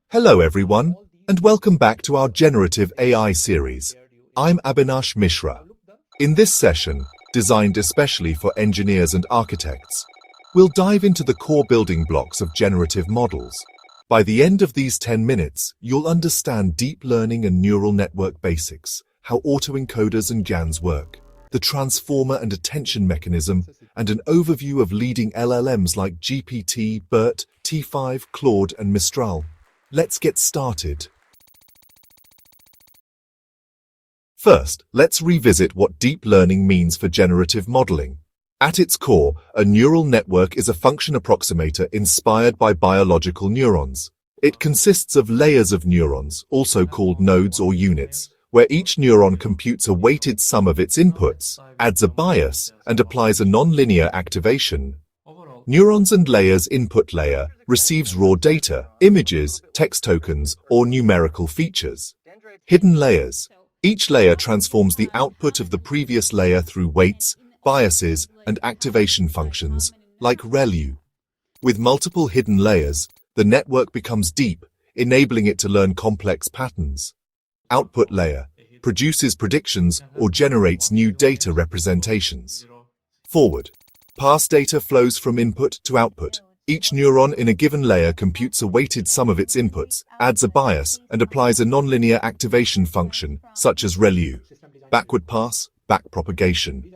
Hello everyone, and welcome back to our Generative AI series. I'm Abinash Mishra. In this session, designed especially for engineers and architects, we'll dive into the core building blocks of generative models. By the end of these 10 minutes, you'll understand deep learning and neural network basics, how autoencoders and GANs work, the transformer and attention mechanism, and an overview of leading LLMs like GPT, BERT, T5, Claude, and Mistral. Let's get started. First, let's revisit what deep learning means for generative modeling. At its core, a neural network is a function approximator inspired by biological neurons. It consists of layers of neurons, also called nodes or units, where each neuron computes a weighted sum of its inputs, adds a bias, and applies a nonlinear activation. Neurons and layers input layer receives raw data, images, text tokens, or numerical features. Hidden layers. Each layer transforms the output of the previous layer through weights, biases, and activation functions, like ReLU. With multiple hidden layers, the network becomes deep, enabling it to learn complex patterns. Output layer produces predictions or generates new data representations. Forward. Past data flows from input to output. Each neuron in a given layer computes a weighted sum of its inputs, adds a bias, and applies a nonlinear activation function, such as ReLU. Backward pass, backpropagation.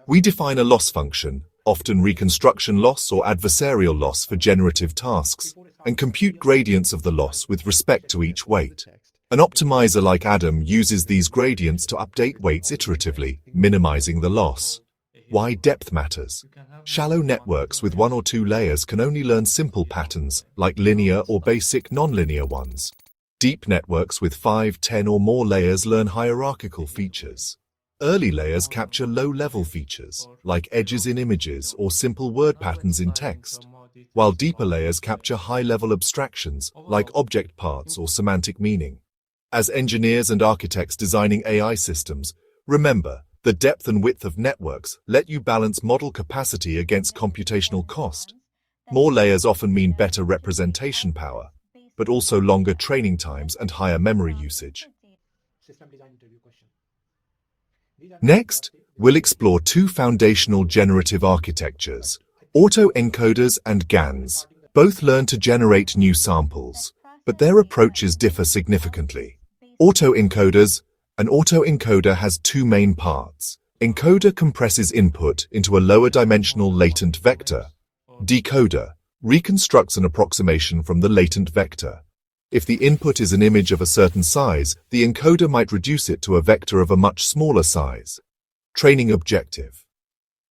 We define a loss function, often reconstruction loss or adversarial loss for generative tasks, and compute gradients of the loss with respect to each weight. An optimizer like Adam uses these gradients to update weights iteratively, minimizing the loss. Why depth matters. Shallow networks with one or two layers can only learn simple patterns, like linear or basic nonlinear ones. Deep networks with 5, 10 or more layers learn hierarchical features. Early layers capture low-level features, like edges in images or simple word patterns in text, while deeper layers capture high-level abstractions, like object parts or semantic meaning. As engineers and architects designing AI systems, remember, the depth and width of networks let you balance model capacity against computational cost. More layers often mean better representation power, but also longer training times and higher memory usage. Next, we'll explore two foundational generative architectures, autoencoders and GANs. Both learn to generate new samples, but their approaches differ significantly. Autoencoders. An autoencoder has two main parts. Encoder compresses input into a lower dimensional latent vector. Decoder reconstructs an approximation from the latent vector. If the input is an image of a certain size, the encoder might reduce it to a vector of a much smaller size. Training objective.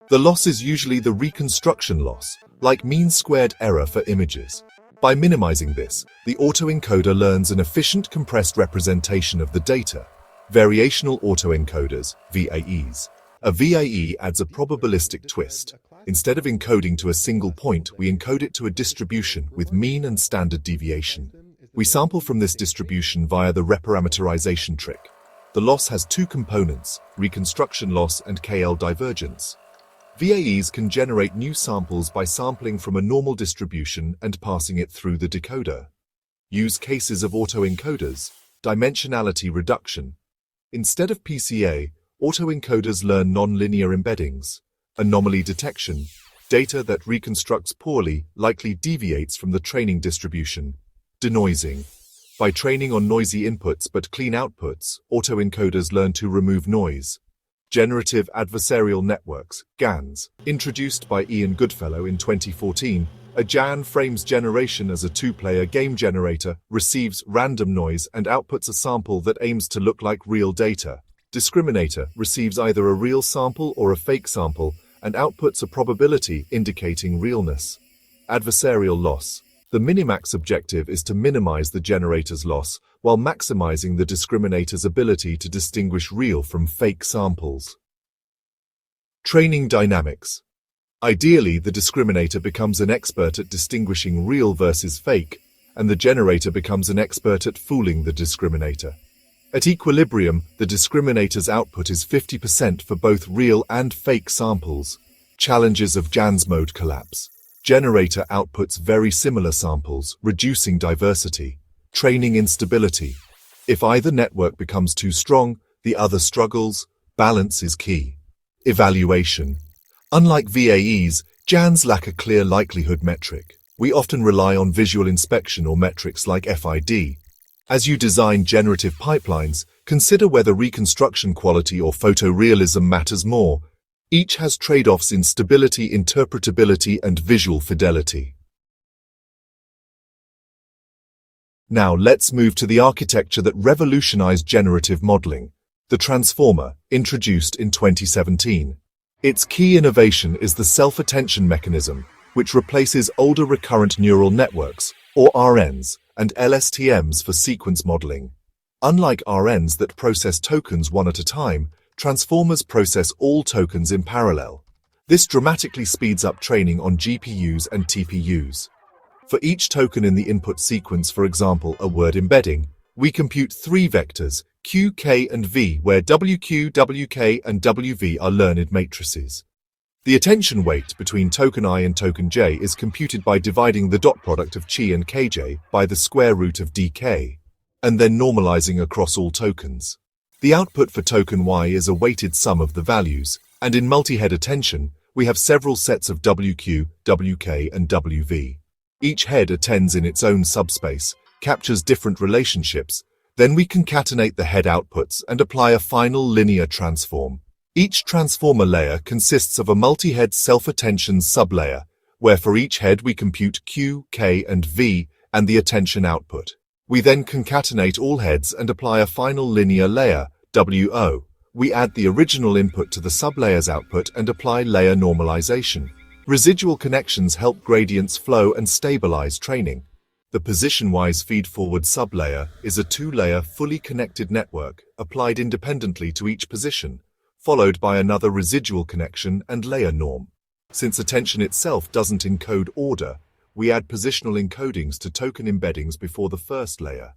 The loss is usually the reconstruction loss, like mean-squared error for images. By minimizing this, the autoencoder learns an efficient compressed representation of the data. Variational autoencoders, VAEs. A VAE adds a probabilistic twist. Instead of encoding to a single point, we encode it to a distribution with mean and standard deviation. We sample from this distribution via the reparameterization trick. The loss has two components, reconstruction loss and KL divergence. VAEs can generate new samples by sampling from a normal distribution and passing it through the decoder. Use cases of autoencoders, dimensionality reduction. Instead of PCA, autoencoders learn nonlinear embeddings, anomaly detection. Data that reconstructs poorly likely deviates from the training distribution. Denoising. By training on noisy inputs but clean outputs, autoencoders learn to remove noise. Generative Adversarial Networks, GANs. Introduced by Ian Goodfellow in 2014, a GAN frames generation as a two-player game generator, receives random noise and outputs a sample that aims to look like real data. Discriminator receives either a real sample or a fake sample and outputs a probability indicating realness. Adversarial loss. The minimax objective is to minimize the generator's loss while maximizing the discriminator's ability to distinguish real from fake samples. Training dynamics. Ideally, the discriminator becomes an expert at distinguishing real versus fake, and the generator becomes an expert at fooling the discriminator. At equilibrium, the discriminator's output is 50% for both real and fake samples. Challenges of GANs mode collapse. Generator outputs very similar samples, reducing diversity. Training instability. If either network becomes too strong, the other struggles. Balance is key. Evaluation. Unlike VAEs, GANs lack a clear likelihood metric. We often rely on visual inspection or metrics like FID. As you design generative pipelines, consider whether reconstruction quality or photorealism matters more. Each has trade-offs in stability, interpretability, and visual fidelity. Now let's move to the architecture that revolutionized generative modeling, the transformer, introduced in 2017. Its key innovation is the self-attention mechanism, which replaces older recurrent neural networks, or RNs, and LSTMs for sequence modeling. Unlike RNs that process tokens one at a time, transformers process all tokens in parallel. This dramatically speeds up training on GPUs and TPUs. For each token in the input sequence, for example, a word embedding, we compute three vectors, Q, K, and V, where WQ, WK, and WV are learned matrices. The attention weight between token I and token J is computed by dividing the dot product of Chi and Kj by the square root of dk, and then normalizing across all tokens. The output for token Y is a weighted sum of the values, and in multi-head attention, we have several sets of WQ, WK, and WV. Each head attends in its own subspace, captures different relationships, then we concatenate the head outputs and apply a final linear transform. Each transformer layer consists of a multi-head self-attention sublayer, where for each head we compute Q, K, and V, and the attention output. We then concatenate all heads and apply a final linear layer, WO. We add the original input to the sublayer's output and apply layer normalization. Residual connections help gradients flow and stabilize training. The position-wise feed-forward sublayer is a two-layer, fully connected network applied independently to each position, followed by another residual connection and layer norm. Since attention itself doesn't encode order, we add positional encodings to token embeddings before the first layer.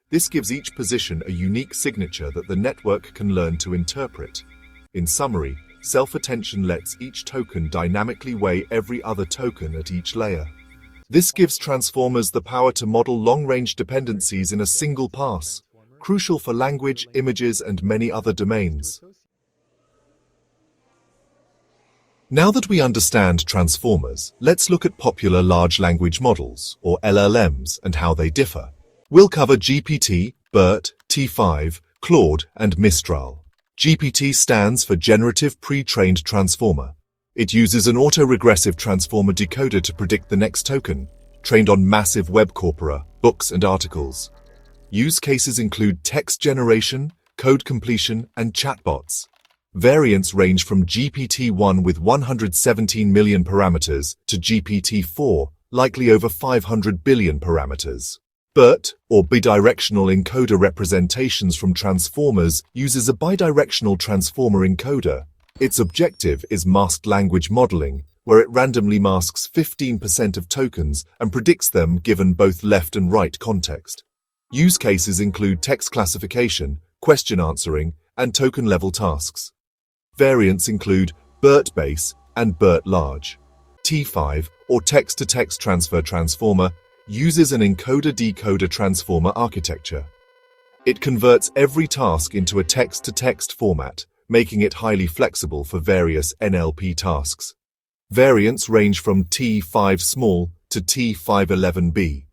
This gives each position a unique signature that the network can learn to interpret. In summary, self-attention lets each token dynamically weigh every other token at each layer. This gives transformers the power to model long-range dependencies in a single pass, crucial for language, images, and many other domains. Now that we understand transformers, let's look at popular large language models, or LLMs, and how they differ. We'll cover GPT, BERT, T5, Claude, and Mistral. GPT stands for Generative Pre-trained Transformer. It uses an autoregressive transformer decoder to predict the next token, trained on massive web corpora, books, and articles. Use cases include text generation, code completion, and chatbots. Variants range from GPT-1 with 117 million parameters to GPT-4, likely over 500 billion parameters. BERT, or bidirectional encoder representations from transformers, uses a bidirectional transformer encoder. Its objective is masked language modeling, where it randomly masks 15% of tokens and predicts them given both left and right context. Use cases include text classification, question answering, and token-level tasks. Variants include BERT base and BERT large. T5, or text-to-text transfer transformer, uses an encoder-decoder transformer architecture. It converts every task into a text-to-text format, making it highly flexible for various NLP tasks. Variants range from T5 small to T511b.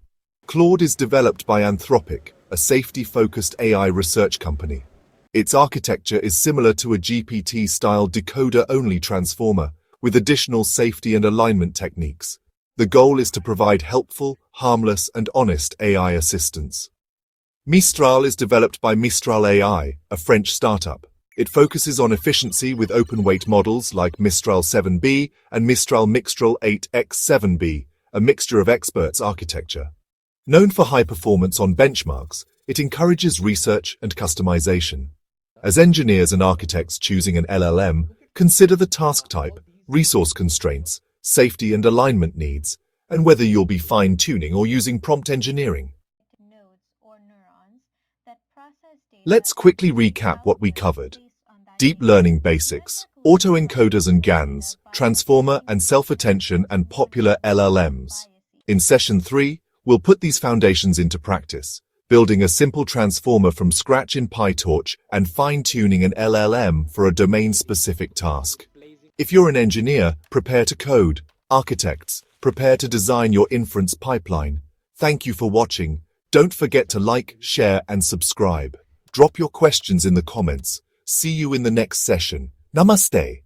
Claude is developed by Anthropic, a safety-focused AI research company. Its architecture is similar to a GPT-style decoder-only transformer, with additional safety and alignment techniques. The goal is to provide helpful, harmless, and honest AI assistance. Mistral is developed by Mistral AI, a French startup. It focuses on efficiency with open-weight models like Mistral 7B and Mistral 8X7B, a mixture of experts architecture. Known for high performance on benchmarks, it encourages research and customization. As engineers and architects choosing an LLM, consider the task type, resource constraints, safety and alignment needs, and whether you'll be fine-tuning or using prompt engineering. Let's quickly recap what we covered. Deep Learning Basics, Autoencoders and GANs, Transformer and Self-Attention and Popular LLMs. In Session 3, we'll put these foundations into practice, building a simple transformer from scratch in PyTorch and fine-tuning an LLM for a domain-specific task. If you're an engineer, prepare to code. Architects, prepare to design your inference pipeline. Thank you for watching. Don't forget to like, share, and subscribe. Drop your questions in the comments. See you in the next session. Namaste.